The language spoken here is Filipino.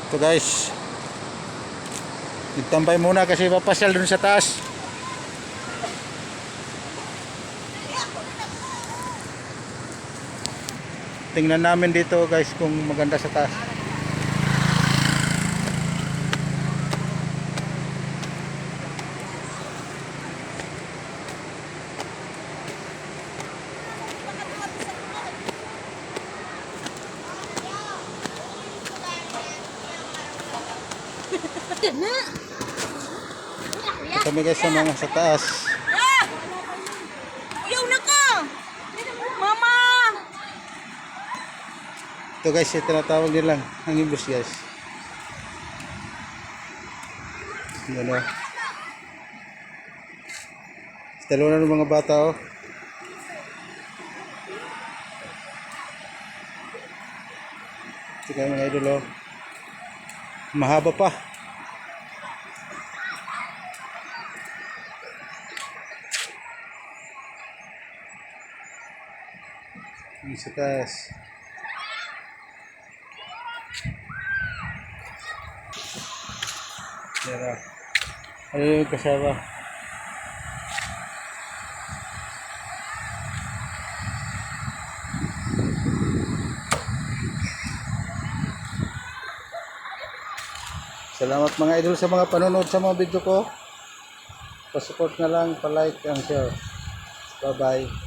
Ito guys, nagtambay muna kasi papasyal dun sa taas. Tingnan namin dito guys kung maganda sa taas. Kami guys sa mga sa taas. Ayaw na ka! Mama! Ito guys, yung tinatawag nilang hanging bus guys. Ano? Dalawa na ng mga bata oh. Ito kayo mga idol oh. Mahaba pa. Yung sa taas. Tara. Ano yung kasama? Salamat mga idol sa mga panonood sa mga video ko. Pa-support na lang, pa-like and share. Bye-bye.